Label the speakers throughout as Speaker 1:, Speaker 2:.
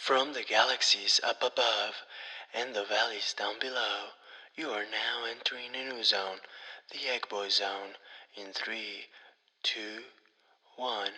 Speaker 1: From the galaxies up above and the valleys down below, you are now entering a new zone, the Egg Boy Zone, in 3, 2, 1.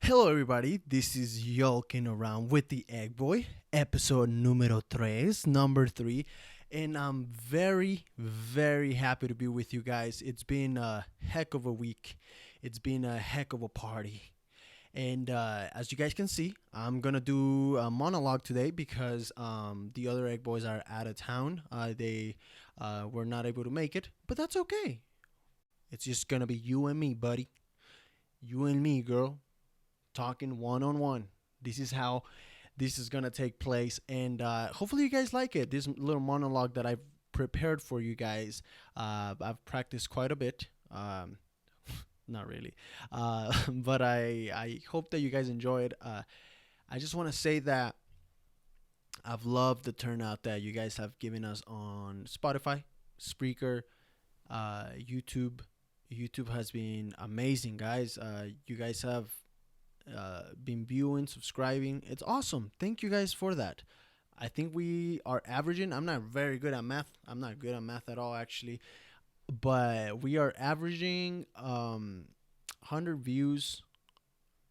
Speaker 2: Hello, everybody. This is Yolking Around with the Egg Boy, episode numero tres, number 3. And I'm very, very happy to be with you guys. It's been a heck of a week, it's been a heck of a party. And as you guys can see, I'm going to do a monologue today because the other Egg Boys are out of town. They were not able to make it, but that's okay. It's just going to be you and me, buddy. You and me, girl, talking one on one. This is how this is gonna take place, and hopefully you guys like it. This little monologue that I've prepared for you guys. I've practiced quite a bit. Not really, but I hope that you guys enjoy it. I just want to say that I've loved the turnout that you guys have given us on Spotify, Spreaker, YouTube. YouTube has been amazing, guys. You guys have been viewing, subscribing. It's awesome. Thank you guys for that. I think we are averaging. I'm not very good at math. I'm not good at math at all, actually. But we are averaging 100 views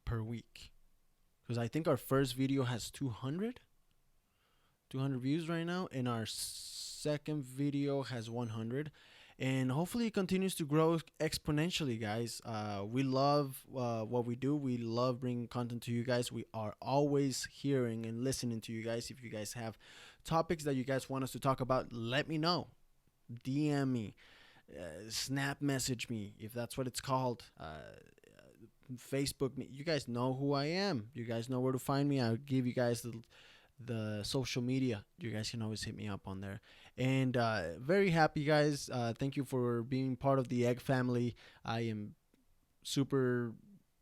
Speaker 2: per week. Because I think our first video has 200 views right now. And our second video has 100. And hopefully it continues to grow exponentially, guys. We love what we do. We love bringing content to you guys. We are always hearing and listening to you guys. If you guys have topics that you guys want us to talk about, let me know. DM me. Snap message me, if that's what it's called. Facebook me. You guys know who I am. You guys know where to find me. I'll give you guys the social media. You guys can always hit me up on there. And very happy, guys. Thank you for being part of the Egg family. I am super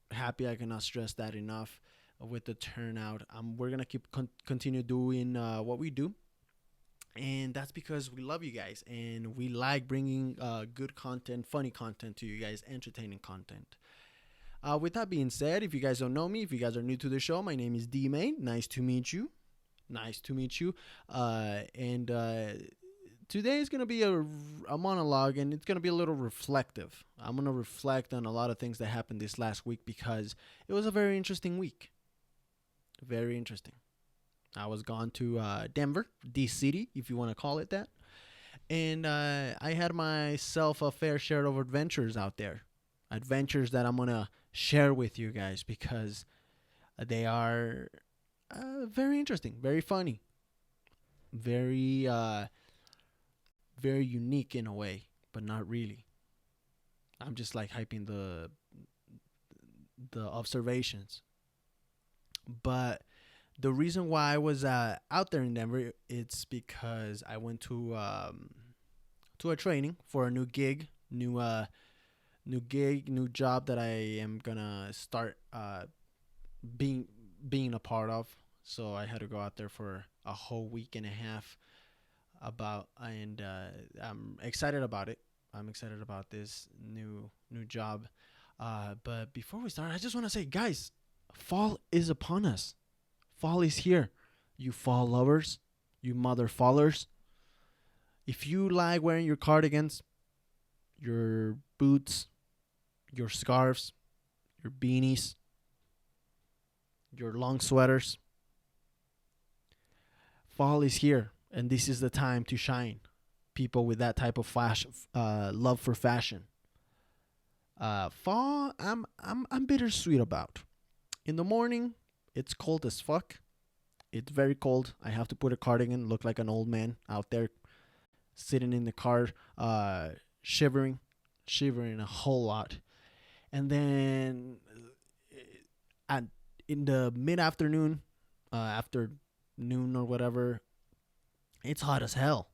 Speaker 2: happy. I cannot stress that enough with the turnout. We're gonna keep continue doing what we do, and that's because we love you guys and we like bringing good content, funny content to you guys, entertaining content. With that being said, if you guys don't know me, if you guys are new to the show, my name is D-Main. Nice to meet you. And today is going to be a monologue, and it's going to be a little reflective. I'm going to reflect on a lot of things that happened this last week because it was a very interesting week. Very interesting. I was gone to Denver, D-City, if you want to call it that. And I had myself a fair share of adventures out there. Adventures that I'm going to share with you guys because they are very interesting, very funny, very very unique in a way, but not really. I'm just like hyping the observations. But the reason why I was out there in Denver, it's because I went to a training for a new gig, new job that I am gonna start being a part of. So I had to go out there for a whole week and a half and I'm excited about it. I'm excited about this new job. But before we start, I just want to say, guys, fall is upon us. Fall is here. You fall lovers, you mother fallers. If you like wearing your cardigans, your boots, your scarves, your beanies, your long sweaters, fall is here, and this is the time to shine. People with that type of love for fashion. Fall, I'm bittersweet about. In the morning, it's cold as fuck. It's very cold. I have to put a cardigan, look like an old man out there, sitting in the car, shivering a whole lot. And then in the mid-afternoon, after noon or whatever, it's hot as hell.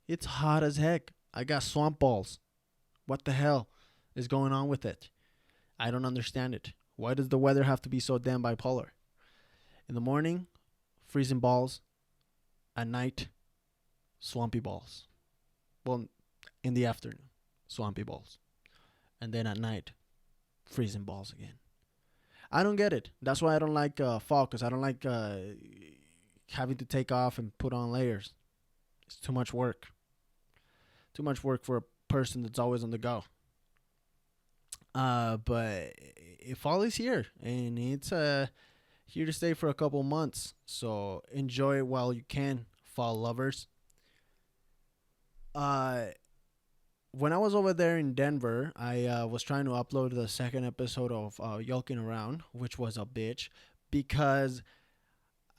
Speaker 2: It's hot as heck. I got swamp balls. What the hell is going on with it? I don't understand it. Why does the weather have to be so damn bipolar? In the morning, freezing balls. At night, swampy balls. Well, in the afternoon, swampy balls. And then at night, freezing balls again. I don't get it. That's why I don't like fall, because I don't like having to take off and put on layers. It's too much work. Too much work for a person that's always on the go. But fall is here, and it's here to stay for a couple months. So enjoy it while you can, fall lovers. Uh, when I was over there in Denver, I was trying to upload the second episode of Yolking Around, which was a bitch because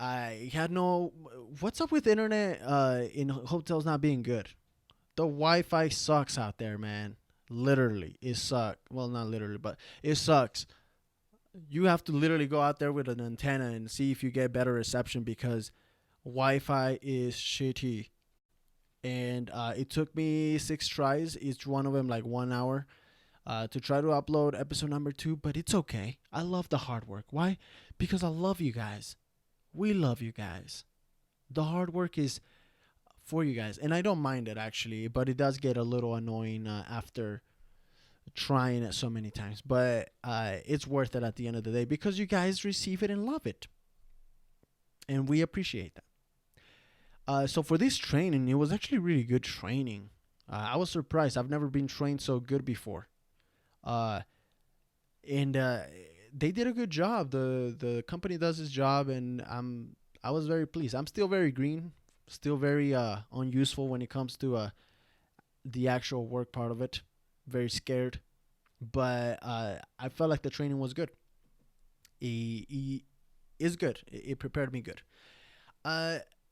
Speaker 2: I had no. What's up with internet in hotels not being good? The Wi-Fi sucks out there, man. Literally, it sucks. Well, not literally, but it sucks. You have to literally go out there with an antenna and see if you get better reception because Wi-Fi is shitty. And it took me 6 tries, each one of them like 1 hour, to try to upload episode number 2. But it's okay. I love the hard work. Why? Because I love you guys. We love you guys. The hard work is for you guys, and I don't mind it actually, but it does get a little annoying after trying it so many times. But it's worth it at the end of the day because you guys receive it and love it, and we appreciate that. So for this training, it was actually really good training. I was surprised. I've never been trained so good before. Uh, and they did a good job. The company does its job, and I was very pleased. I'm still very green, still very unuseful when it comes to the actual work part of it. Very scared, but I felt like the training was good. It is good. It prepared me good.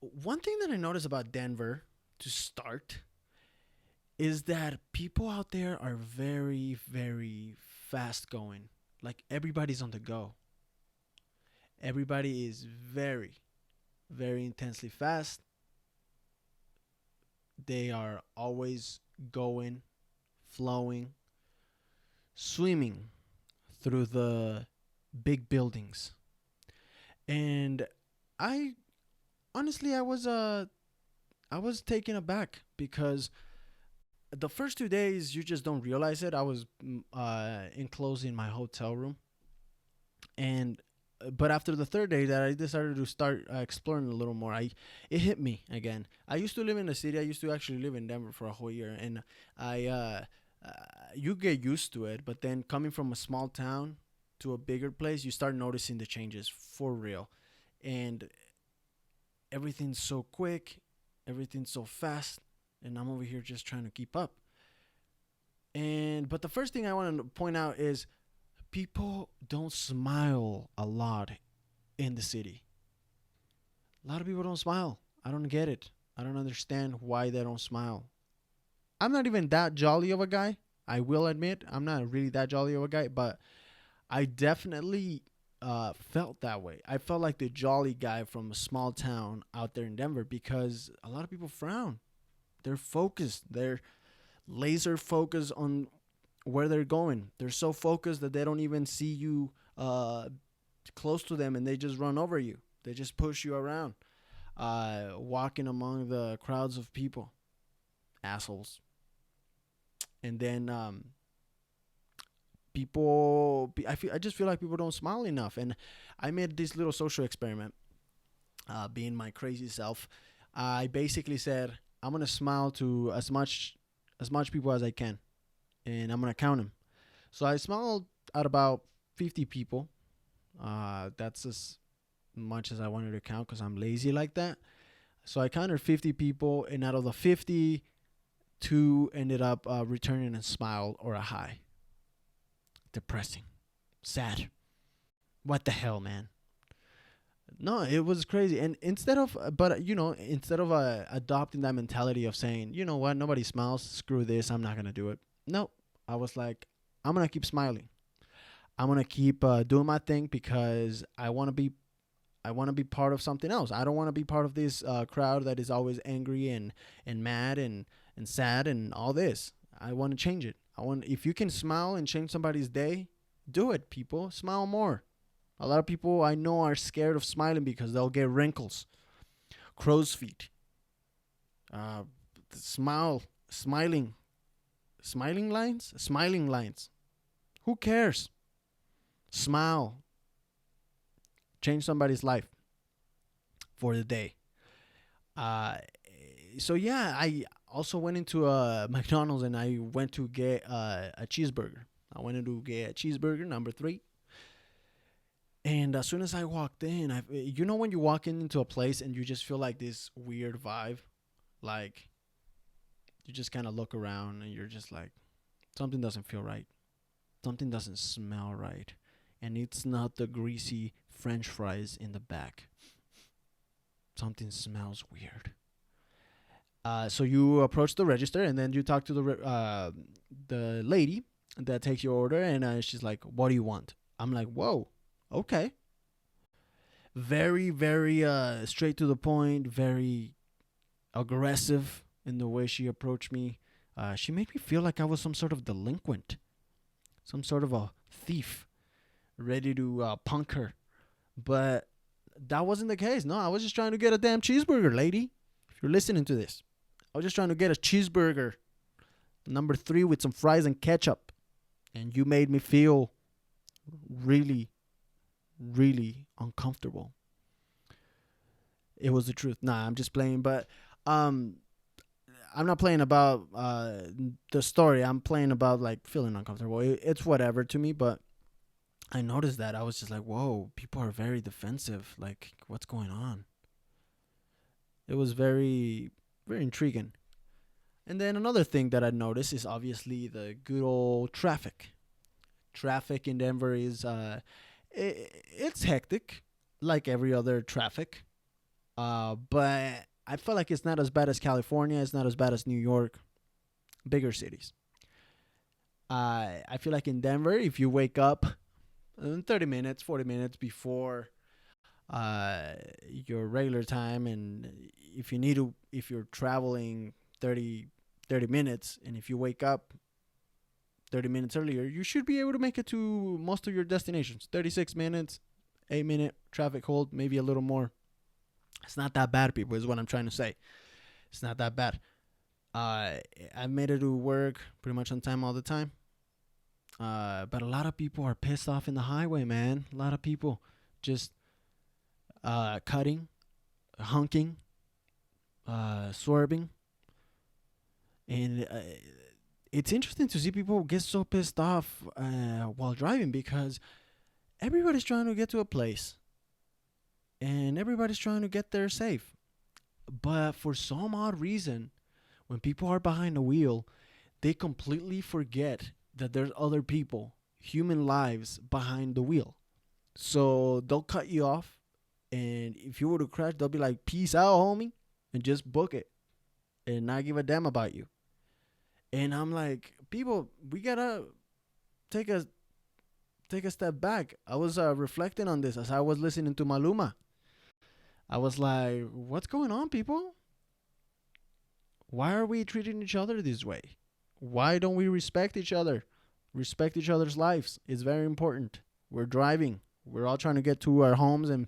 Speaker 2: One thing that I noticed about Denver to start is that people out there are very, very fast going. Like everybody's on the go. Everybody is very, very intensely fast. They are always going, flowing, swimming through the big buildings. And I honestly I was taken aback because the first 2 days you just don't realize it. I was enclosed in my hotel room, and but after the third day that I decided to start exploring a little more, I it hit me again. I used to live in the city. I used to actually live in Denver for a whole year, and I uh, you get used to it. But then coming from a small town to a bigger place, you start noticing the changes for real, and everything's so quick, everything's so fast, and I'm over here just trying to keep up. And but the first thing I want to point out is people don't smile a lot in the city. A lot of people don't smile. I don't get it. I don't understand why they don't smile. I'm not even that jolly of a guy. I will admit, I'm not really that jolly of a guy, but I definitely felt that way. I felt like the jolly guy from a small town out there in Denver because a lot of people frown. They're focused. They're laser focused on where they're going. They're so focused that they don't even see you close to them, and they just run over you. They just push you around, walking among the crowds of people. Assholes. And then I just feel like people don't smile enough. And I made this little social experiment, being my crazy self. I basically said I'm gonna smile to as much people as I can, and I'm gonna count them. So I smiled at about 50 people. That's as much as I wanted to count because I'm lazy like that. So I counted 50 people, and out of the 50, two ended up returning a smile or a hi. Depressing, sad. What the hell, man? No, it was crazy. And instead of adopting that mentality of saying, you know what, nobody smiles, screw this, I'm not gonna do it. No, I was like, I'm gonna keep smiling. I'm gonna keep doing my thing because I want to be part of something else. I don't want to be part of this crowd that is always angry and mad and sad and all this. I want to change it. If you can smile and change somebody's day, do it, people. Smile more. A lot of people I know are scared of smiling because they'll get wrinkles, crow's feet. Uh, smile, smiling, smiling lines. Who cares? Smile, change somebody's life for the day. Uh, so yeah, I also went into a McDonald's and I went to get a cheeseburger. I went to get a cheeseburger number 3. And as soon as I walked in, you know when you walk into a place and you just feel like this weird vibe, like you just kind of look around and you're just like, something doesn't feel right, something doesn't smell right, and it's not the greasy French fries in the back. Something smells weird. So you approach the register and then you talk to the lady that takes your order, and she's like, "What do you want?" I'm like, "Whoa, okay." Very, very straight to the point, very aggressive in the way she approached me. She made me feel like I was some sort of delinquent, some sort of a thief, ready to punk her. But that wasn't the case. No, I was just trying to get a damn cheeseburger, lady. If you're listening to this, I was just trying to get a cheeseburger, number 3 with some fries and ketchup. And you made me feel really, really uncomfortable. It was the truth. Nah, I'm just playing. But I'm not playing about the story. I'm playing about like feeling uncomfortable. It's whatever to me. But I noticed that. I was just like, whoa, people are very defensive. Like, what's going on? It was very, very intriguing. And then another thing that I noticed is obviously the good old traffic. Traffic in Denver is it's hectic, like every other traffic. But I feel like it's not as bad as California. It's not as bad as New York, bigger cities. I feel like in Denver, if you wake up 30 minutes, 40 minutes before your regular time, and if you're traveling 30 minutes, and if you wake up 30 minutes earlier, you should be able to make it to most of your destinations. 36 minutes, 8-minute traffic hold, maybe a little more. It's not that bad, people, is what I'm trying to say. It's not that bad. I made it to work pretty much on time all the time. But a lot of people are pissed off in the highway, man. A lot of people just cutting, honking, swerving. And it's interesting to see people get so pissed off while driving, because everybody's trying to get to a place and everybody's trying to get there safe. But for some odd reason, when people are behind the wheel, they completely forget that there's other people, human lives behind the wheel. So they'll cut you off, and if you were to crash, they'll be like, "Peace out, homie," and just book it and not give a damn about you. And I'm like, people, we gotta take a step back. I was reflecting on this as I was listening to Maluma. I was like, what's going on, people? Why are we treating each other this way? Why don't we respect each other? Respect each other's lives. It's very important. We're driving. We're all trying to get to our homes and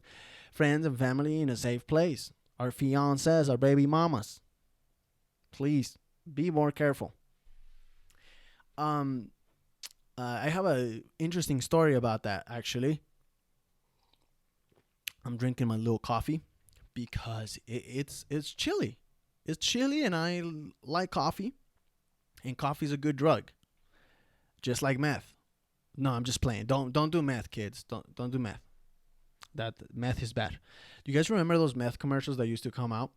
Speaker 2: friends and family in a safe place. Our fiancés, our baby mamas. Please be more careful. I have a interesting story about that, actually. I'm drinking my little coffee because it's chilly. It's chilly, and I like coffee, and coffee's a good drug, just like meth. No, I'm just playing. Don't do meth, kids. Don't do meth. That meth is bad. Do you guys remember those meth commercials that used to come out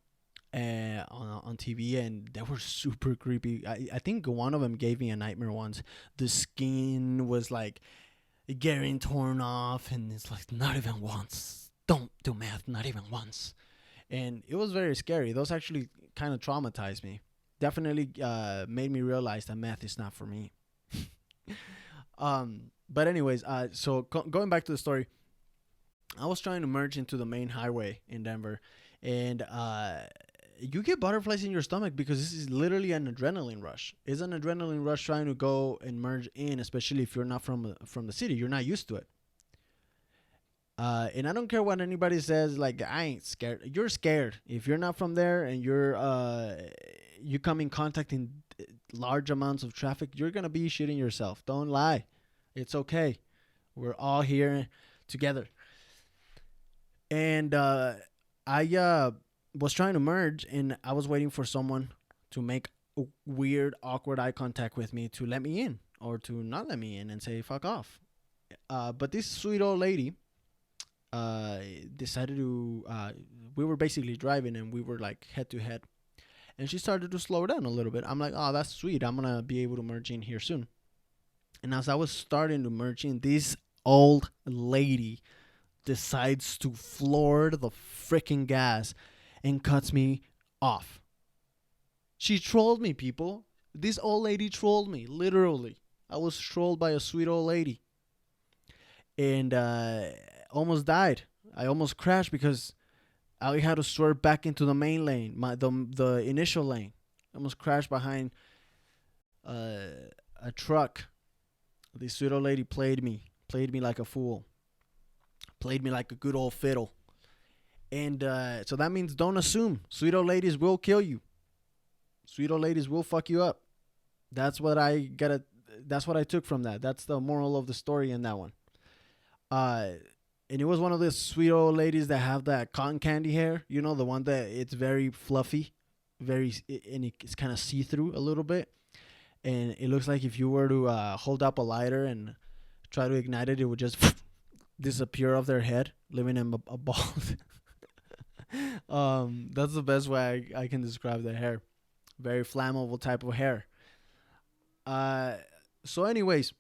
Speaker 2: on TV, and they were super creepy? I think one of them gave me a nightmare once. The skin was like getting torn off, and it's like, not even once. Don't do meth, not even once. And it was very scary. Those actually kind of traumatized me. Definitely made me realize that meth is not for me. But anyways, so going back to the story, I was trying to merge into the main highway in Denver, and you get butterflies in your stomach because this is literally an adrenaline rush. It's an adrenaline rush trying to go and merge in, especially if you're not from the city. You're not used to it. And I don't care what anybody says. Like, I ain't scared. You're scared if you're not from there and you come in contact in large amounts of traffic. You're gonna be shitting yourself. Don't lie. It's okay. We're all here together. And I was trying to merge, and I was waiting for someone to make weird, awkward eye contact with me to let me in or to not let me in and say fuck off. But this sweet old lady decided to. We were basically driving, and we were like head to head, and she started to slow down a little bit. I'm like, oh, that's sweet. I'm gonna be able to merge in here soon. And as I was starting to merge in, this old lady decides to floor the freaking gas and cuts me off. She trolled me, people. This old lady trolled me, literally. I was trolled by a sweet old lady. And almost died. I almost crashed because I had to swerve back into the main lane, the initial lane. I almost crashed behind a truck. This sweet old lady played me like a fool, played me like a good old fiddle. And so that means don't assume. Sweet old ladies will kill you. Sweet old ladies will fuck you up. That's what I gotta. That's what I took from that. That's the moral of the story in that one. And it was one of those sweet old ladies that have that cotton candy hair. You know, the one that it's very fluffy, and it's kind of see through a little bit, and it looks like if you were to hold up a lighter and try to ignite it, it would just disappear off their head, leaving them a bald. That's the best way I can describe the hair. Very flammable type of hair. Uh, so anyways,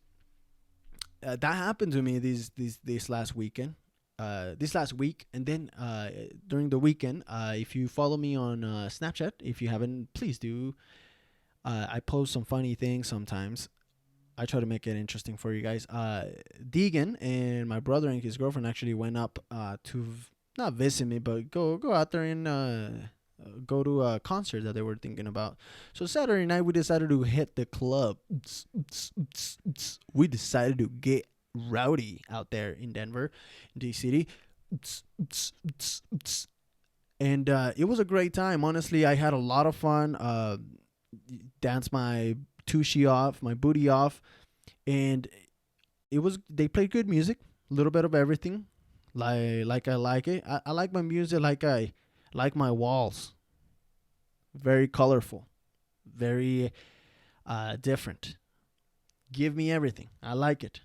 Speaker 2: that happened to me this last weekend. This last week, and then during the weekend, if you follow me on Snapchat, if you haven't, please do. I post some funny things sometimes. I try to make it interesting for you guys. Deegan and my brother and his girlfriend actually went up to not visit me, but go out there and go to a concert that they were thinking about. So Saturday night we decided to hit the club. We decided to get rowdy out there in Denver, D City. And it was a great time. Honestly, I had a lot of fun. Danced my tushy off, my booty off, and they played good music, a little bit of everything, like I like it. I like my music like I like my walls. Very colorful, very different. Give me everything. I like it.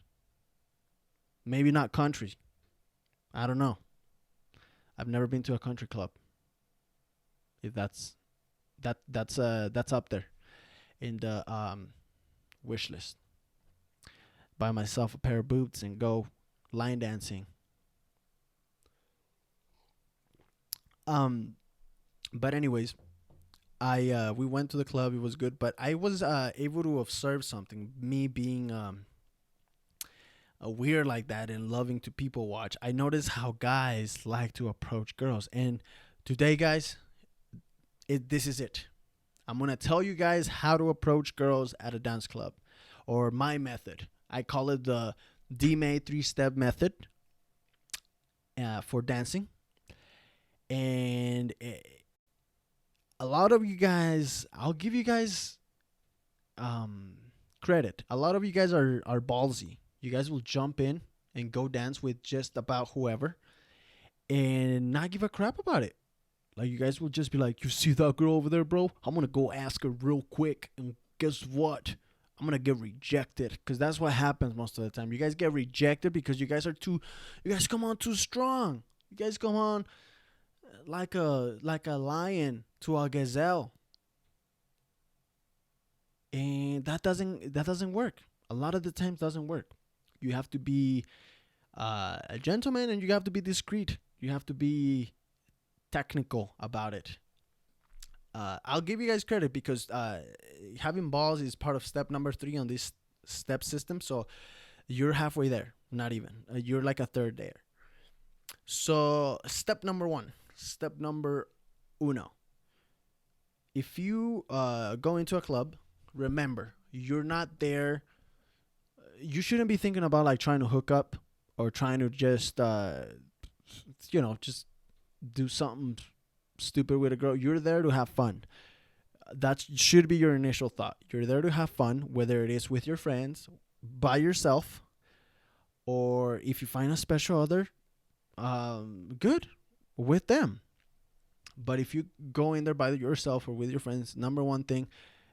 Speaker 2: Maybe not country. I don't know. I've never been to a country club. If that's up there in the wish list. Buy myself a pair of boots and go line dancing. But anyways, I we went to the club. It was good, but I was able to observe something. Me being a weird like that and loving to people watch, I noticed how guys like to approach girls. And today, guys, this is it. I'm gonna tell you guys how to approach girls at a dance club, or my method. I call it the D-May 3-step method for dancing. And a lot of you guys, I'll give you guys credit. A lot of you guys are ballsy. You guys will jump in and go dance with just about whoever and not give a crap about it. Like, you guys will just be like, you see that girl over there, bro? I'm going to go ask her real quick. And guess what? I'm going to get rejected. Because that's what happens most of the time. You guys get rejected because you guys come on too strong. You guys come on like a lion to a gazelle. And that doesn't work. A lot of the times doesn't work. You have to be a gentleman, and you have to be discreet. You have to be technical about it. I'll give you guys credit because having balls is part of step number 3 on this step system. So you're halfway there, not even. You're like a third there. So step number 1, step number uno. if you go into a club, remember you're not there. You shouldn't be thinking about like trying to hook up or trying to just just do something stupid with a girl. You're there to have fun. That should be your initial thought. You're there to have fun, whether it is with your friends, by yourself, or if you find a special other, good, with them. But if you go in there by yourself or with your friends, number one thing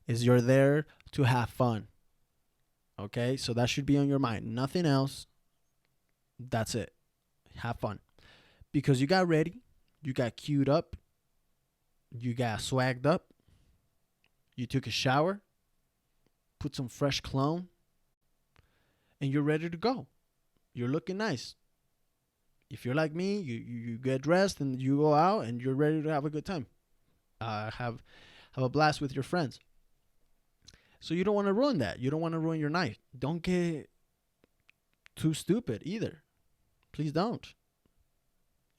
Speaker 2: is you're there to have fun. Okay, so that should be on your mind. Nothing else. That's it. Have fun. Because you got ready, you got queued up, you got swagged up, you took a shower, put some fresh cologne, and you're ready to go. You're looking nice. If you're like me, you get dressed and you go out and you're ready to have a good time. Have a blast with your friends. So you don't want to ruin that. You don't want to ruin your night. Don't get too stupid either. Please don't.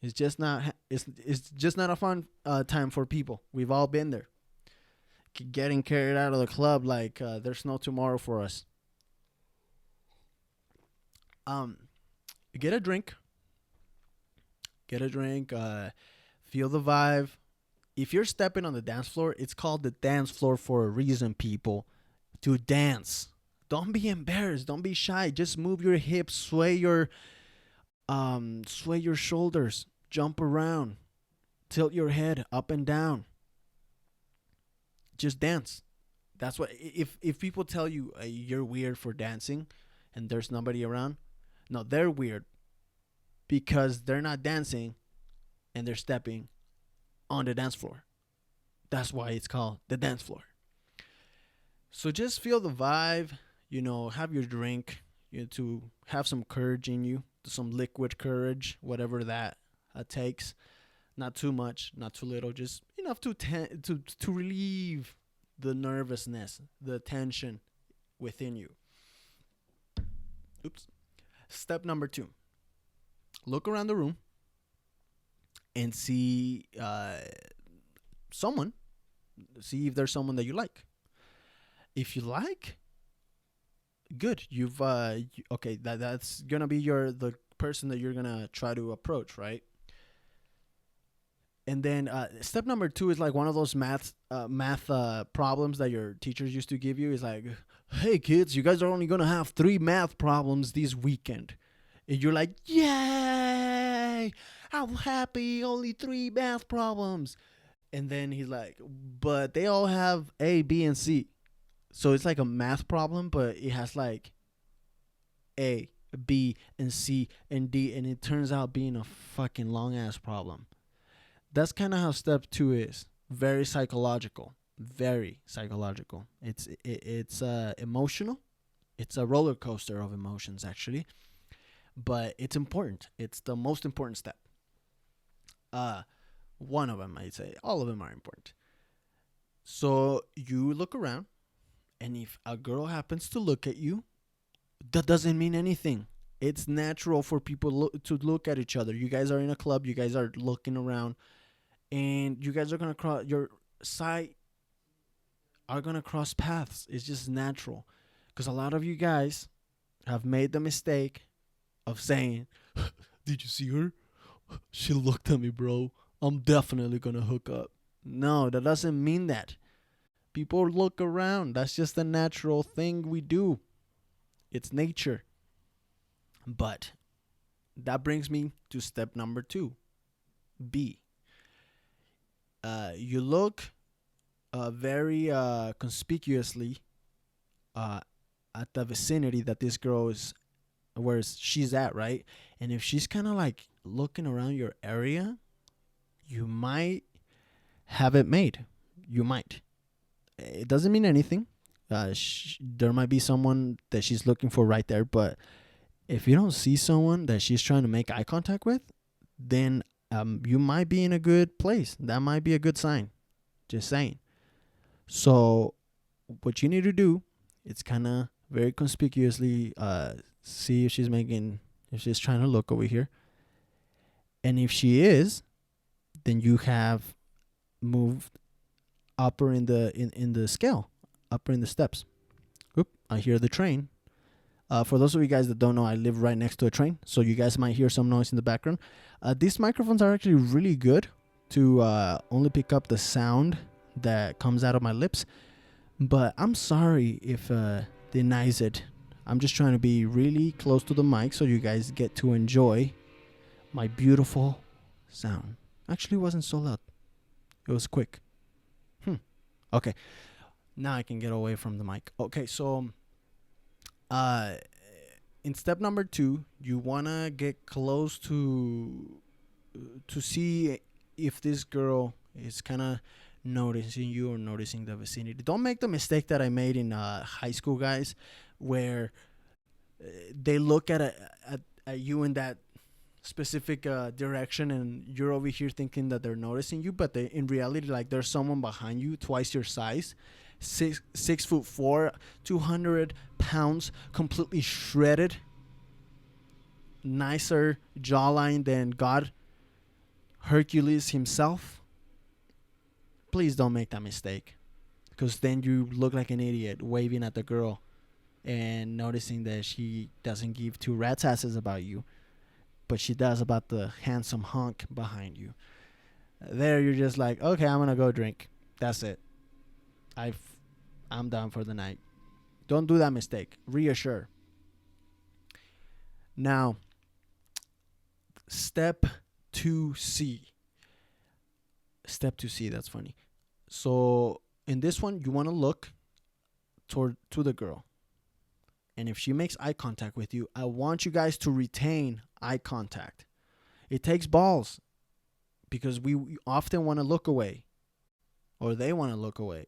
Speaker 2: It's just not a fun time for people. We've all been there. Getting carried out of the club like there's no tomorrow for us. Um, get a drink. Get a drink. Feel the vibe. If you're stepping on the dance floor, it's called the dance floor for a reason, people. To dance. Don't be embarrassed. Don't be shy. Just move your hips, sway your shoulders, jump around, tilt your head up and down. Just dance. That's what. If people tell you you're weird for dancing, and there's nobody around, no, they're weird because they're not dancing, and they're stepping on the dance floor. That's why it's called the dance floor. So just feel the vibe. Have your drink. To have some courage in you, some liquid courage, whatever that takes. Not too much, not too little, just enough to relieve the nervousness, the tension within you. Oops. Step number 2: look around the room and see someone. See if there's someone that you like. If you like, good. You've okay. That's gonna be the person that you're gonna try to approach, right? And then step number 2 is like one of those math problems that your teachers used to give you. Is like, hey kids, you guys are only gonna have 3 math problems this weekend, and you're like, yay! I'm happy. Only 3 math problems. And then he's like, but they all have A, B, and C. So it's like a math problem, but it has like A, B, and C, and D, and it turns out being a fucking long ass problem. That's kind of how step 2 is. Very psychological. Very psychological. It's emotional. It's a roller coaster of emotions, actually. But it's important. It's the most important step. One of them, I'd say. All of them are important. So you look around, and if a girl happens to look at you, that doesn't mean anything. It's natural for people to look at each other. You guys are in a club. You guys are looking around, and you guys are gonna cross your sight are gonna cross paths. It's just natural, because a lot of you guys have made the mistake of saying, "Did you see her? She looked at me, bro. I'm definitely gonna hook up." No, that doesn't mean that. People look around. That's just a natural thing we do. It's nature. But that brings me to step number 2, B. You look very conspicuously at the vicinity that this girl is, where she's at, right? And if she's kind of like looking around your area, you might have it made. You might. It doesn't mean anything. There might be someone that she's looking for right there, but if you don't see someone that she's trying to make eye contact with, then you might be in a good place. That might be a good sign. Just saying. So what you need to do is kind of very conspicuously see if she's trying to look over here. And if she is, then you have moved upper in the scale, upper in the steps. Oop, I hear the train. For those of you guys that don't know, I live right next to a train, so you guys might hear some noise in the background. These microphones are actually really good to only pick up the sound that comes out of my lips, but I'm sorry if denies it. I'm just trying to be really close to the mic so you guys get to enjoy my beautiful sound. Actually, it wasn't so loud. It was quick. Okay. Now I can get away from the mic. Okay, so in step number 2, you wanna get close to see if this girl is kind of noticing you or noticing the vicinity. Don't make the mistake that I made in high school, guys, where they look at you in that specific direction, and you're over here thinking that they're noticing you, but in reality, like, there's someone behind you twice your size, 6'4", 200 pounds, completely shredded, nicer jawline than God Hercules himself. Please don't make that mistake, because then you look like an idiot waving at the girl and noticing that she doesn't give two rat's asses about you, but she does about the handsome hunk behind you. There you're just like, okay, I'm gonna go drink. That's it. I'm done for the night. Don't do that mistake. Reassure. Now, step 2C. Step 2C, that's funny. So in this one, you want to look to the girl. And if she makes eye contact with you, I want you guys to retain eye contact. It takes balls, because we often want to look away, or they want to look away.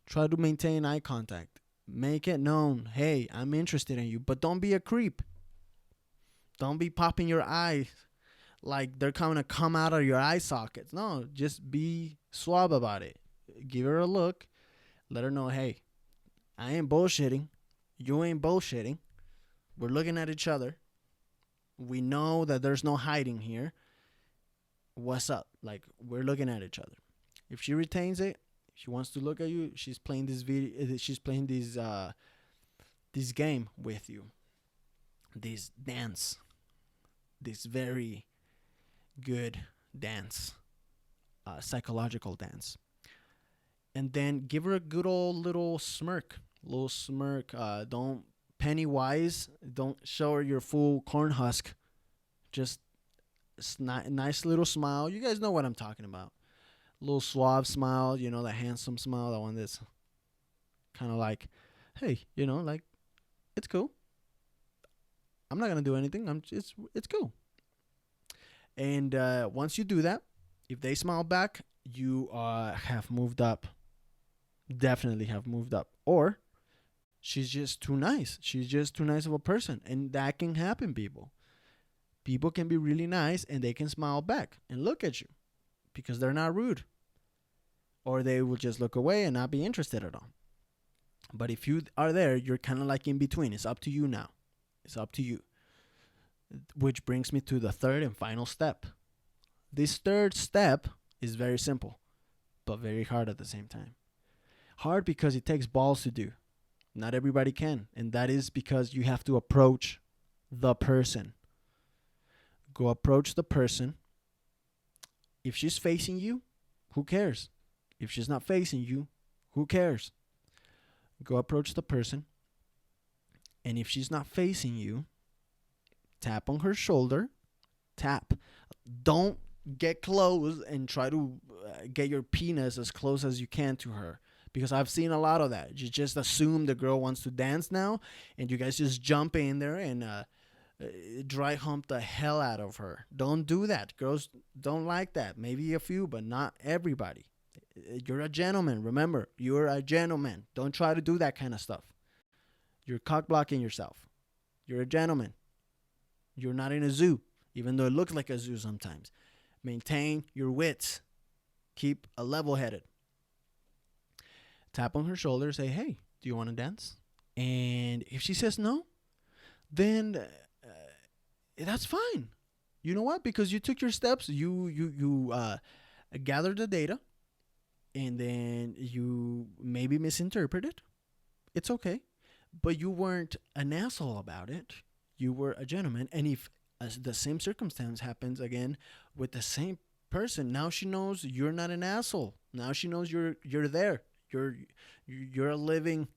Speaker 2: Try to maintain eye contact. Make it known, hey, I'm interested in you, but don't be a creep. Don't be popping your eyes like they're going to come out of your eye sockets. No, just be suave about it. Give her a look. Let her know, hey, I ain't bullshitting. You ain't bullshitting. We're looking at each other. We know that there's no hiding here. What's up? Like, we're looking at each other. If she retains it, she wants to look at you, she's playing this video. She's playing this game with you. This dance. This very good dance. Psychological dance. And then give her a good old little smirk. Don't penny wise. Don't show her your full corn husk. Just nice little smile. You guys know what I'm talking about. Little suave smile, that handsome smile, that one that's kind of like, hey, like, it's cool. I'm not going to do anything. It's cool. And once you do that, if they smile back, you have moved up. Definitely have moved up. Or she's just too nice. She's just too nice of a person. And that can happen, people. People can be really nice and they can smile back and look at you because they're not rude. Or they will just look away and not be interested at all. But if you are there, you're kind of like in between. It's up to you now. It's up to you. Which brings me to the third and final step. This third step is very simple, but very hard at the same time. Hard because it takes balls to do. Not everybody can. And that is because you have to approach the person. Go approach the person. If she's facing you, who cares? If she's not facing you, who cares? Go approach the person. And if she's not facing you, tap on her shoulder. Tap. Don't get close and try to get your penis as close as you can to her. Because I've seen a lot of that. You just assume the girl wants to dance now. And you guys just jump in there and dry hump the hell out of her. Don't do that. Girls don't like that. Maybe a few, but not everybody. You're a gentleman. Remember, you're a gentleman. Don't try to do that kind of stuff. You're cock blocking yourself. You're a gentleman. You're not in a zoo, even though it looks like a zoo sometimes. Maintain your wits. Keep a level-headed. Tap on her shoulder. Say, hey, do you want to dance? And if she says no, then that's fine. You know what? Because you took your steps. You gathered the data. and then you maybe misinterpreted. It's okay, but you weren't an asshole about it. You were a gentleman, and if the same circumstance happens again with the same person, now she knows you're not an asshole. Now she knows you're there. You're a living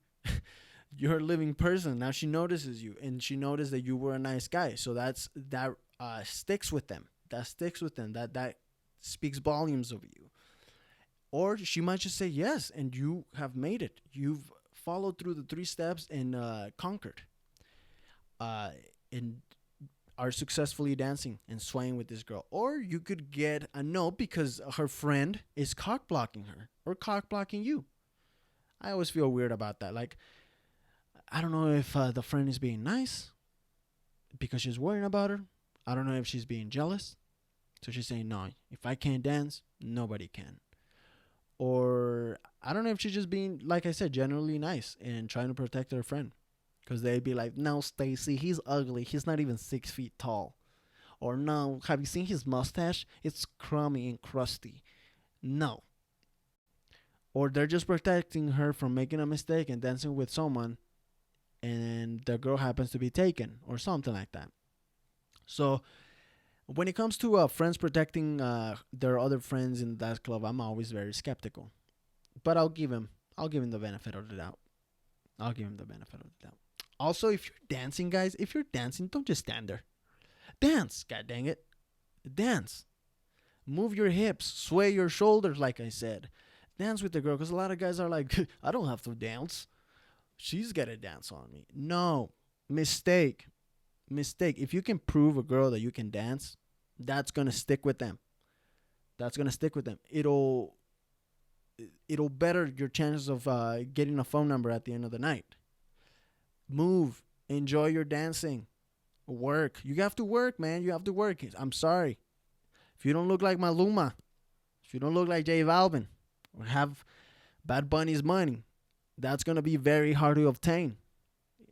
Speaker 2: you're a living person. Now she notices you, and she noticed that you were a nice guy. So that sticks with them. That sticks with them. That speaks volumes of you. Or she might just say yes, and you have made it. You've followed through the three steps and conquered. And are successfully dancing and swaying with this girl. Or you could get a no because her friend is cock blocking her or cock blocking you. I always feel weird about that. Like, I don't know if the friend is being nice because she's worrying about her. I don't know if she's being jealous. So she's saying, no, if I can't dance, nobody can. Or I don't know if she's just being, like I said, generally nice and trying to protect her friend. Because they'd be like, no, Stacy, he's ugly. He's not even 6 feet tall. Or no, have you seen his mustache? It's crummy and crusty. No. Or they're just protecting her from making a mistake and dancing with someone, and the girl happens to be taken or something like that. So when it comes to friends protecting their other friends in that club, I'm always very skeptical. But I'll give him the benefit of the doubt. I'll give him the benefit of the doubt. Also, if you're dancing, guys, if you're dancing, don't just stand there. Dance, god dang it. Dance. Move your hips, sway your shoulders, like I said. Dance with the girl, because a lot of guys are like, I don't have to dance. She's got to dance on me. No. Mistake. Mistake. If you can prove a girl that you can dance, that's going to stick with them. That's going to stick with them. It'll better your chances of getting a phone number at the end of the night. Move. Enjoy your dancing. Work. You have to work, man. You have to work. I'm sorry. If you don't look like Maluma, if you don't look like J Balvin, or have Bad Bunny's money, that's going to be very hard to obtain.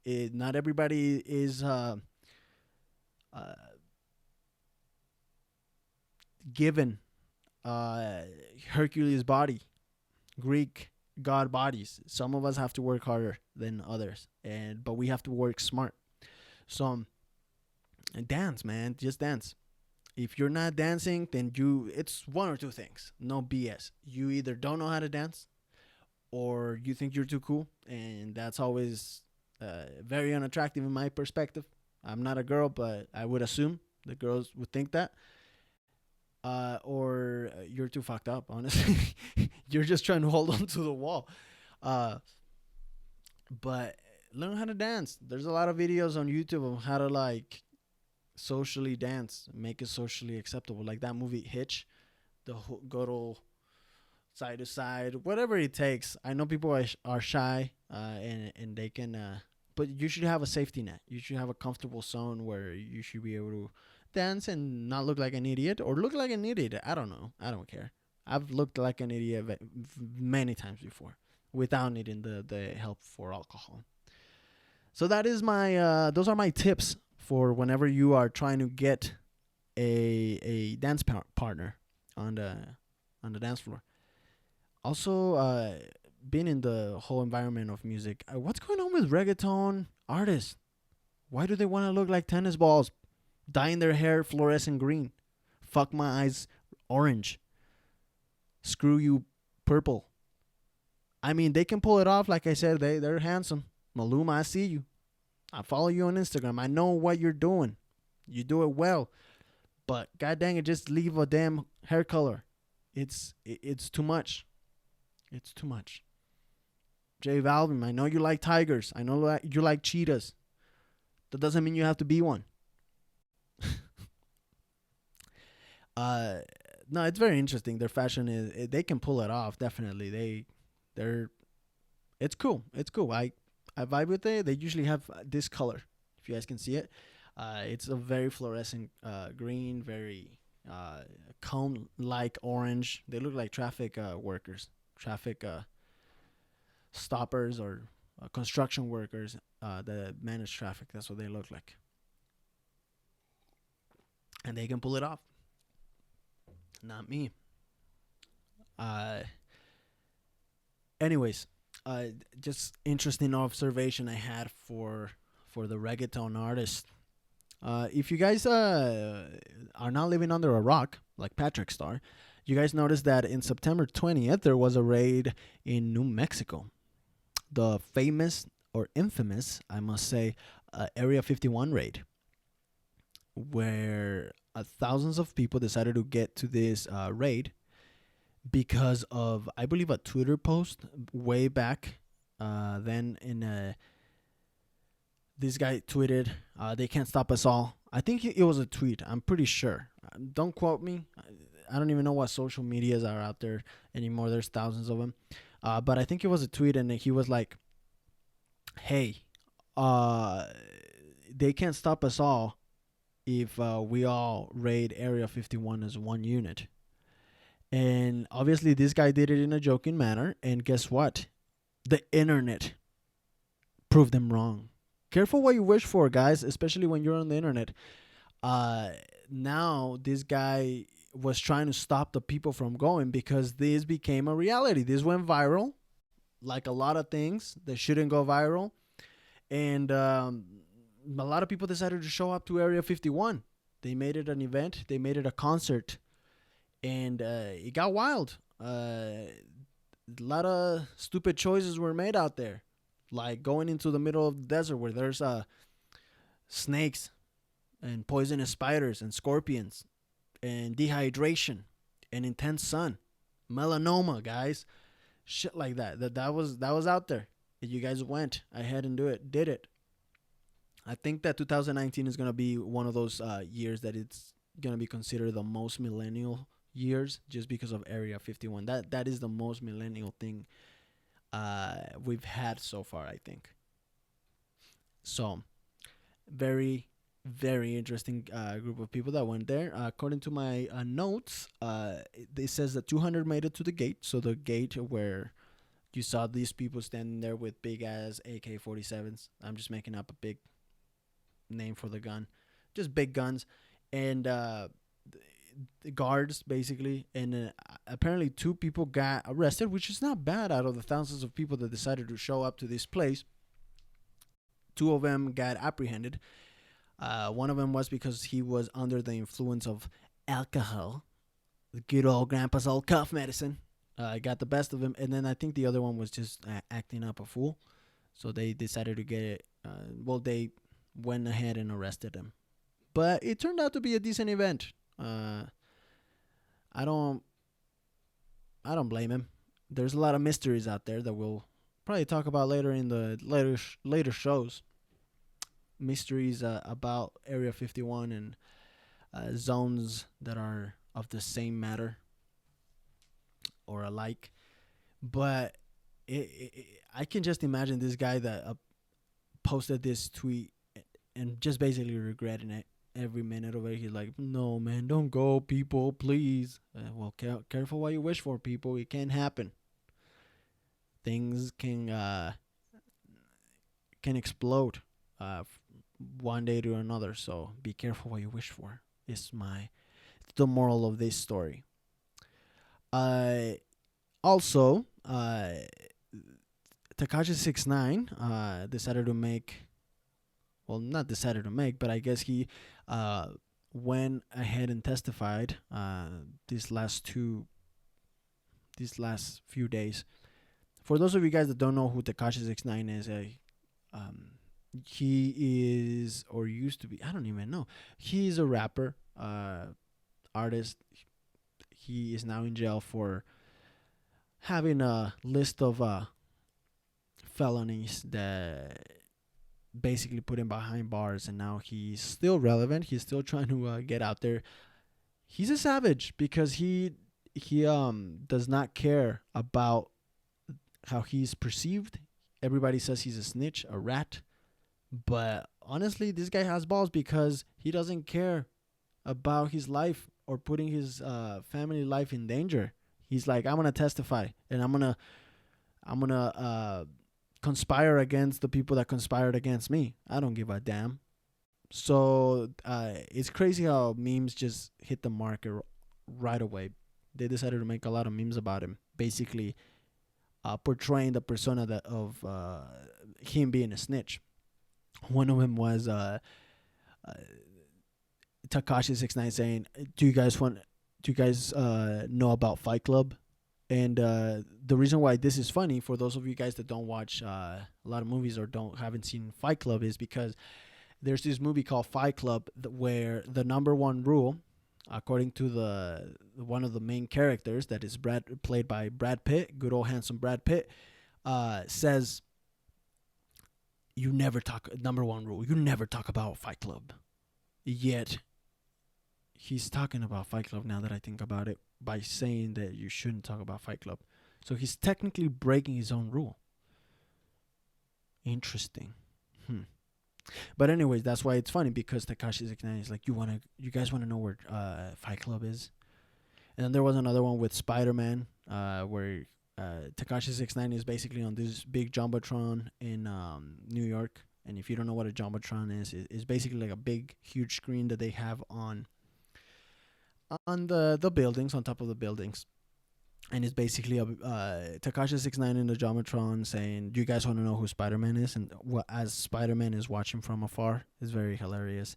Speaker 2: Not everybody is given Hercules' body, Greek god bodies. Some of us have to work harder than others, but we have to work smart. So dance, man. Just dance. If you're not dancing, then it's one or two things. No BS. You either don't know how to dance, or you think you're too cool, and that's always very unattractive in my perspective. I'm not a girl, but I would assume the girls would think that. Or you're too fucked up, honestly. You're just trying to hold on to the wall. But learn how to dance. There's a lot of videos on YouTube of how to like socially dance, make it socially acceptable. Like that movie Hitch, the go to side to side, whatever it takes. I know people are shy, and they can, but you should have a safety net. You should have a comfortable zone where you should be able to dance and not look like an idiot, or look like an idiot. I don't know. I don't care. I've looked like an idiot many times before without needing the help for alcohol. So that is my those are my tips for whenever you are trying to get a dance partner on the dance floor. Also, being in the whole environment of music, what's going on with reggaeton artists? Why do they want to look like tennis balls, dyeing their hair fluorescent green, fuck my eyes orange, screw you purple? I mean, they can pull it off. Like I said, they're handsome. Maluma, I see you. I follow you on Instagram. I know what you're doing. You do it well. But god dang it, just leave a damn hair color. It's too much. It's too much. J Balvin, I know you like tigers. I know you like cheetahs. That doesn't mean you have to be one. No, it's very interesting. Their fashion is they can pull it off. Definitely, they're it's cool. It's cool. I vibe with it. They usually have this color. If you guys can see it, it's a very fluorescent green, very cone-like orange. They look like traffic workers, traffic stoppers, or construction workers that manage traffic. That's what they look like, and they can pull it off. Not me. Anyways, uh, just interesting observation I had for the reggaeton artist. If you guys are not living under a rock like Patrick Star, you guys noticed that in September 20th there was a raid in New Mexico. The famous or infamous, I must say, Area 51 raid, where thousands of people decided to get to this raid because of, I believe, a Twitter post way back. Then in this guy tweeted, "They can't stop us all." I think it was a tweet. I'm pretty sure. Don't quote me. I don't even know what social medias are out there anymore. There's thousands of them. But I think it was a tweet, and he was like, "Hey, uh, they can't stop us all if we all raid Area 51 as one unit." And obviously, this guy did it in a joking manner. And guess what? The internet proved him wrong. Careful what you wish for, guys, especially when you're on the internet. Uh, Now, this guy was trying to stop the people from going because this became a reality. This went viral, like a lot of things that shouldn't go viral. And a lot of people decided to show up to Area 51. They made it an event, they made it a concert, and it got wild. A lot of stupid choices were made out there, like going into the middle of the desert where there's snakes and poisonous spiders and scorpions and dehydration and intense sun, melanoma, guys, shit like that. That was out there. And you guys went ahead and did it. I think that 2019 is gonna be one of those years that it's gonna be considered the most millennial years, just because of Area 51. That is the most millennial thing we've had so far, I think. So very, very interesting group of people that went there. According to my notes, it says that 200 made it to the gate. So the gate where you saw these people standing there with big ass AK-47s. I'm just making up a big name for the gun, just big guns, and the guards basically. And apparently, two people got arrested, which is not bad out of the thousands of people that decided to show up to this place. Two of them got apprehended. One of them was because he was under the influence of alcohol, the good old grandpa's old cough medicine. Got the best of him, and then I think the other one was just acting up a fool. So they decided to get it. They went ahead and arrested him, but it turned out to be a decent event. I don't, I don't blame him. There's a lot of mysteries out there that we'll probably talk about later in the later shows. Mysteries about Area 51 and zones that are of the same matter or alike. But I can just imagine this guy that posted this tweet and just basically regretting it every minute of it. He's like, "No, man, don't go, people, please." Careful what you wish for, people. It can't happen. Things can explode one day to another. So be careful what you wish for. Is the moral of this story. Uh, Also, Takashi 69 decided to make, well, not decided to make, but I guess he went ahead and testified these last few days. For those of you guys that don't know who Takashi 69 is, he is, or used to be, I don't even know. He's a rapper, artist. He is now in jail for having a list of felonies that basically put him behind bars, and now he's still relevant. He's still trying to get out there. He's a savage because he does not care about how he's perceived. Everybody says he's a snitch, a rat, but honestly, this guy has balls because he doesn't care about his life or putting his family life in danger. He's like, "I'm gonna testify, and I'm gonna conspire against the people that conspired against me. I don't give a damn." So it's crazy how memes just hit the market right away. They decided to make a lot of memes about him, basically portraying the persona that of him being a snitch. One of them was uh, Takashi 69 saying, Do you guys know about Fight Club?" And the reason why this is funny for those of you guys that don't watch a lot of movies or haven't seen Fight Club is because there's this movie called Fight Club where the number one rule, according to the one of the main characters that is played by Brad Pitt, good old handsome Brad Pitt, says you never talk. Number one rule: you never talk about Fight Club. Yet he's talking about Fight Club now that I think about it by saying that you shouldn't talk about Fight Club. So he's technically breaking his own rule. Interesting. But anyways, that's why it's funny because Takashi 69 is like, you guys wanna know where Fight Club is? And then there was another one with Spider-Man, where Takashi 69 is basically on this big jumbotron in New York. And if you don't know what a jumbotron is, it's basically like a big, huge screen that they have on the buildings, on top of the buildings. And it's basically a Takashi 69 in the jumbotron saying, "Do you guys want to know who Spider-Man is?" And as Spider-Man is watching from afar, it's very hilarious.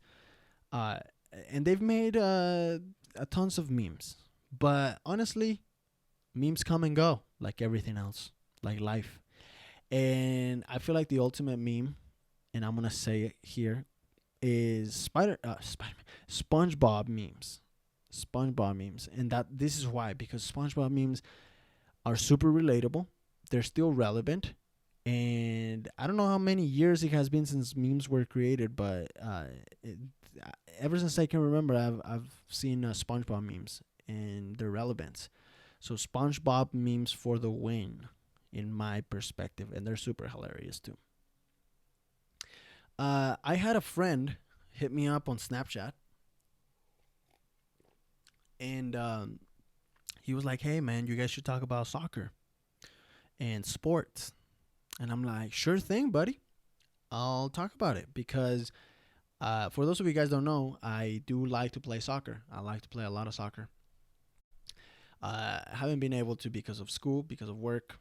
Speaker 2: Uh, and they've made a tons of memes, but honestly, memes come and go, like everything else, like life. And I feel like the ultimate meme, and I'm gonna say it here, is SpongeBob memes. SpongeBob memes, and that this is why, because SpongeBob memes are super relatable. They're still relevant, and I don't know how many years it has been since memes were created, but it, ever since I can remember, I've seen SpongeBob memes and their relevance. So SpongeBob memes for the win, in my perspective, and they're super hilarious too. I had a friend hit me up on Snapchat, and he was like, "Hey man, you guys should talk about soccer and sports." And I'm like, "Sure thing, buddy. I'll talk about it." Because for those of you guys don't know, I do like to play soccer. I like to play a lot of soccer. I haven't been able to because of school, because of work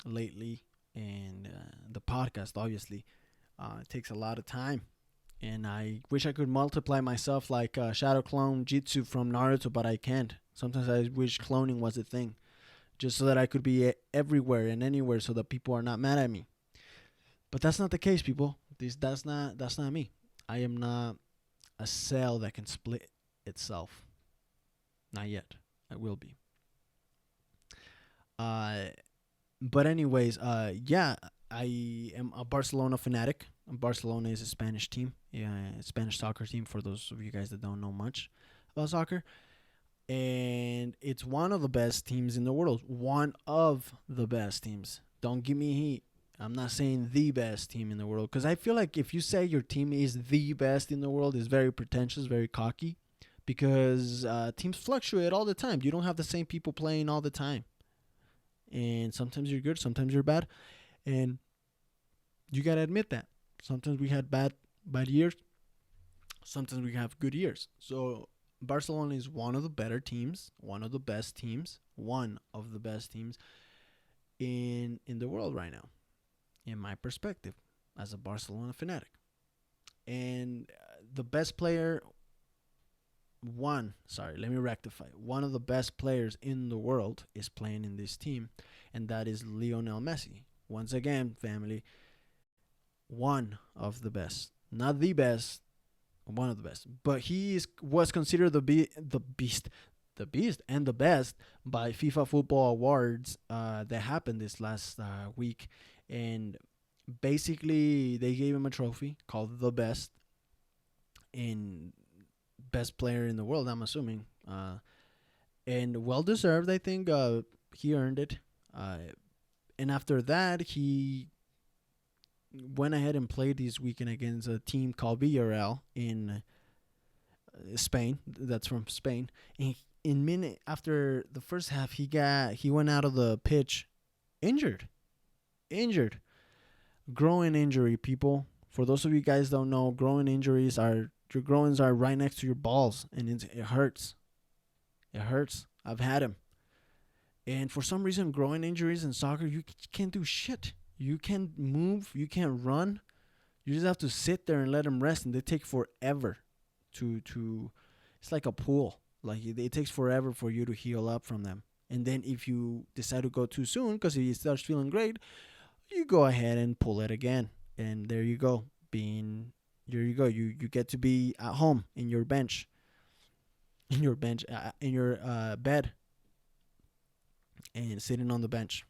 Speaker 2: lately, and the podcast, obviously. It takes a lot of time. And I wish I could multiply myself like Shadow Clone Jitsu from Naruto, but I can't. Sometimes I wish cloning was a thing, just so that I could be everywhere and anywhere, so that people are not mad at me. But that's not the case, people. That's not me. I am not a cell that can split itself. Not yet. I will be. Uh, but anyways, yeah, I am a Barcelona fanatic. Barcelona is a Spanish team, yeah, a Spanish soccer team. For those of you guys that don't know much about soccer, and it's one of the best teams in the world. One of the best teams. Don't give me heat. I'm not saying the best team in the world, because I feel like if you say your team is the best in the world, it's very pretentious, very cocky, because teams fluctuate all the time. You don't have the same people playing all the time, and sometimes you're good, sometimes you're bad, and you gotta admit that. Sometimes we had bad years, sometimes we have good years. So Barcelona is one of the better teams, one of the best teams, one of the best teams in the world right now, in my perspective, as a Barcelona fanatic. And the best player, let me rectify. One of the best players in the world is playing in this team, and that is Lionel Messi. Once again, family, one of the best, not the best, one of the best. But was considered the beast, and the best by FIFA Football Awards that happened this last week, and basically they gave him a trophy called the best in best player in the world. I'm assuming, and well deserved. I think he earned it. And after that, he went ahead and played this weekend against a team called Villarreal in Spain. That's from Spain. And in minute after the first half, he went out of the pitch injured, growing injury. People, for those of you guys don't know, growing injuries are your growings are right next to your balls, and it hurts. It hurts. I've had them. And for some reason, growing injuries in soccer, you can't do shit. You can't move. You can't run. You just have to sit there and let them rest, and they take forever to. It's like a pool. Like it takes forever for you to heal up from them. And then if you decide to go too soon, because he starts feeling great, you go ahead and pull it again, and there you go. There you go. You get to be at home in your bench, in your bed, and sitting on the bench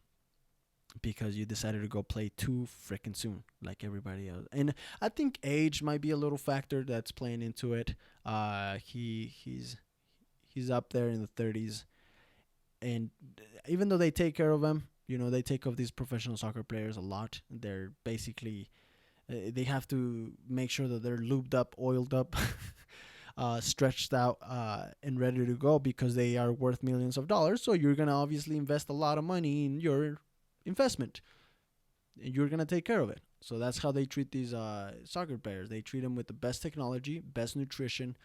Speaker 2: because you decided to go play too freaking soon, like everybody else. And I think age might be a little factor that's playing into it. He's up there in the 30s, and even though they take care of him, they take care of these professional soccer players a lot. They're basically they have to make sure that they're lubed up, oiled up, stretched out, and ready to go because they are worth millions of dollars. So you're gonna obviously invest a lot of money in your investment. And you're gonna take care of it. So that's how they treat these soccer players. They treat them with the best technology, best nutrition,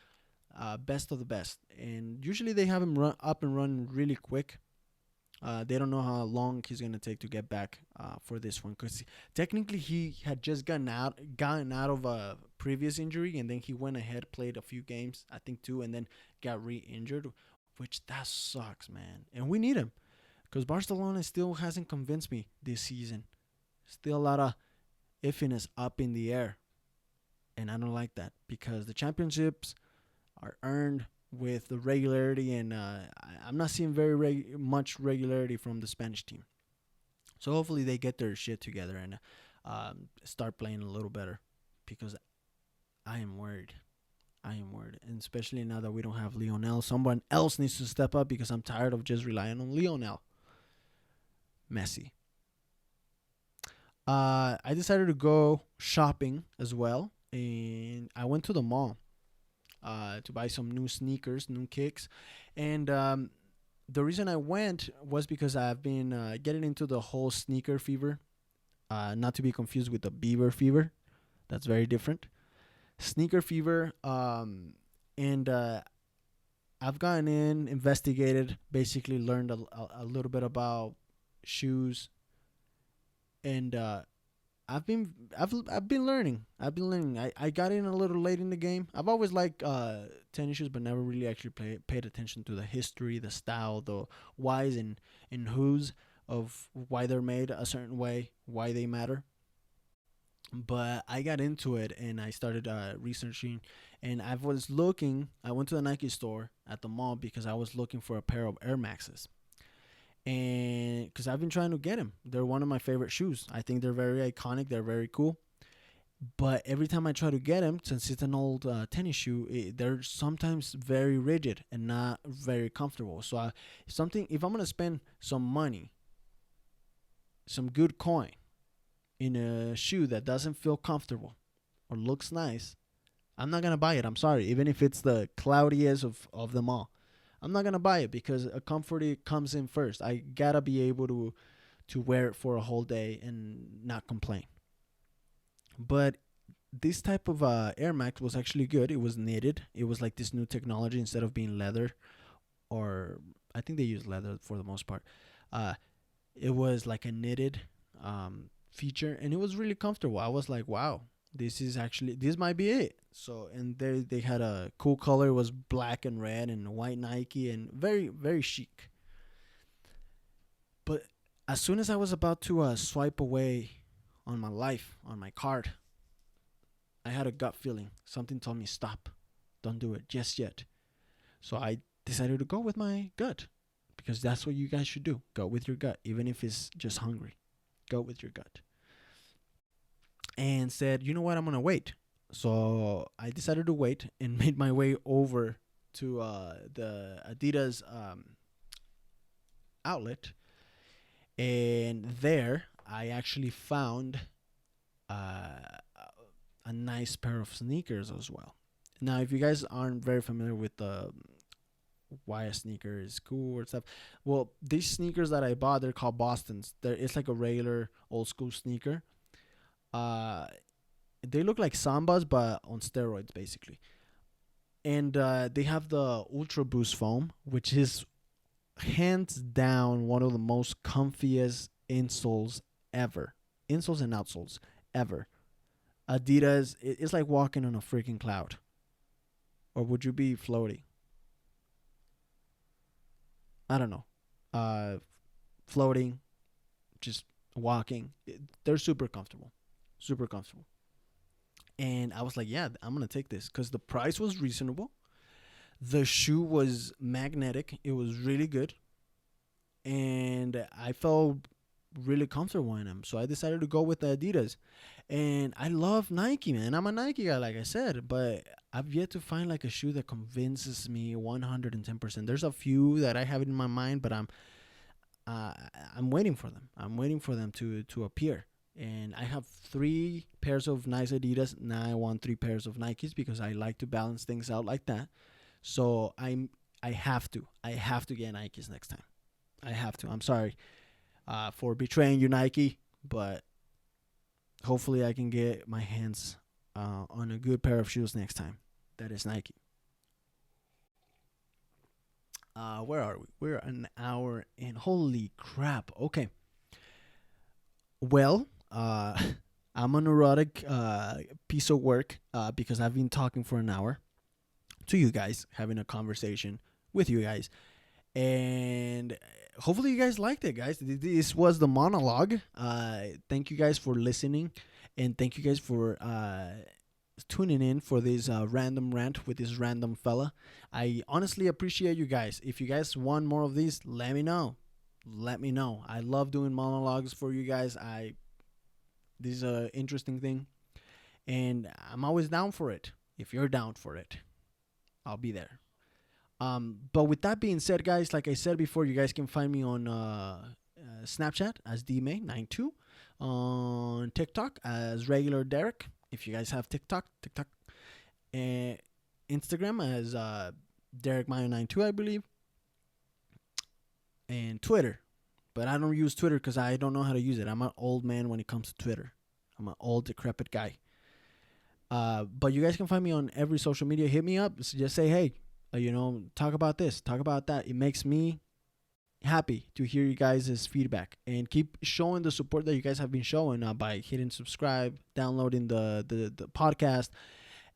Speaker 2: best of the best, and usually they have him run up and running really quick. They don't know how long he's gonna take to get back for this one, because technically he had just gotten out of a previous injury, and then he went ahead, played a few games, I think two, and then got re-injured, which that sucks, man. And we need him because Barcelona still hasn't convinced me this season. Still a lot of iffiness up in the air, and I don't like that because the championships are earned with the regularity, and I'm not seeing much regularity from the Spanish team. So hopefully they get their shit together and start playing a little better, because I am worried. I am worried, and especially now that we don't have Lionel, someone else needs to step up because I'm tired of just relying on Lionel Messi. I decided to go shopping as well, and I went to the mall to buy some new sneakers, new kicks. And the reason I went was because I've been getting into the whole sneaker fever, not to be confused with the beaver fever. That's very different. Sneaker fever. And I've gone in, investigated, basically learned a little bit about shoes, and I've been learning. I got in a little late in the game. I've always liked tennis shoes, but never really actually paid attention to the history, the style, the whys and whos of why they're made a certain way, why they matter. But I got into it and I started researching, and I was looking. I went to the Nike store at the mall because I was looking for a pair of Air Maxes, and because I've been trying to get them. They're one of my favorite shoes. I think they're very iconic. They're very cool. But every time I try to get them, since it's an old tennis shoe, they're sometimes very rigid and not very comfortable. So if I'm gonna spend some money, some good coin in a shoe that doesn't feel comfortable or looks nice, I'm not gonna buy it. I'm sorry, even if it's the cloudiest of them all. I'm not gonna buy it because a comfort comes in first. I gotta be able to wear it for a whole day and not complain. But this type of Air Max was actually good. It was knitted. It was like this new technology instead of being leather, or I think they use leather for the most part. Uh, it was like a knitted feature, and it was really comfortable. I was like, wow, this might be it. So, and they had a cool color. It was black and red and white Nike, and very very chic. But as soon as I was about to swipe away on my life, on my card, I had a gut feeling. Something told me stop, don't do it just yet. So I decided to go with my gut, because that's what you guys should do. Go with your gut, even if it's just hungry. Go with your gut. And said, you know what, I'm gonna wait. So I decided to wait and made my way over to the Adidas outlet, and there I actually found uh, a nice pair of sneakers as well. Now, if you guys aren't very familiar with why a sneaker is cool or stuff, well, these sneakers that I bought, they're called Boston's. It's like a regular old school sneaker. Uh, they look like Sambas but on steroids, basically. And they have the Ultra Boost foam, which is hands down one of the most comfiest insoles ever. Insoles and outsoles ever. Adidas, it's like walking on a freaking cloud. Or would you be floating? I don't know. Uh, Floating, just walking. They're super comfortable. Super comfortable. And I was like, yeah, I'm going to take this because the price was reasonable. The shoe was magnetic. It was really good. And I felt really comfortable in them. So I decided to go with the Adidas. And I love Nike, man. I'm a Nike guy, like I said, but I've yet to find like a shoe that convinces me 110%. There's a few that I have in my mind, but uh, I'm waiting for them. I'm waiting for them to appear. And I have 3 pairs of nice Adidas. Now I want 3 pairs of Nikes because I like to balance things out like that. So I have to. I have to get Nikes next time. I have to. I'm sorry for betraying you, Nike, but hopefully I can get my hands on a good pair of shoes next time. That is Nike. Where are we? We're an hour in. Holy crap. Okay. Well, I'm a neurotic piece of work because I've been talking for an hour to you guys, having a conversation with you guys. And hopefully you guys liked it, guys. This was the monologue. Thank you guys for listening. And thank you guys for tuning in for this random rant with this random fella. I honestly appreciate you guys. If you guys want more of these, let me know. Let me know. I love doing monologues for you guys. This is an interesting thing, and I'm always down for it. If you're down for it, I'll be there. But with that being said, guys, like I said before, you guys can find me on Snapchat as DMay92, on TikTok as regular Derek. If you guys have TikTok, and Instagram as Derek Mayo 92, I believe, and Twitter. But I don't use Twitter because I don't know how to use it. I'm an old man when it comes to Twitter. I'm an old, decrepit guy. But you guys can find me on every social media. Hit me up. Just say, hey, talk about this, talk about that. It makes me happy to hear you guys' feedback and keep showing the support that you guys have been showing by hitting subscribe, downloading the podcast,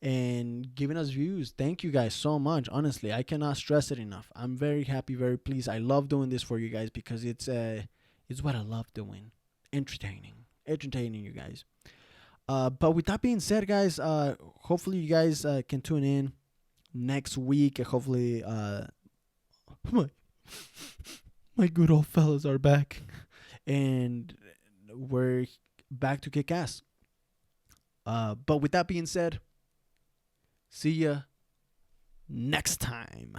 Speaker 2: and giving us views. Thank you guys so much. Honestly, I cannot stress it enough. I'm very happy, very pleased. I love doing this for you guys because it's what I love doing. Entertaining you guys. But with that being said, guys, hopefully you guys can tune in next week. Hopefully, my my good old fellas are back, and we're back to kick ass. But with that being said, see ya next time.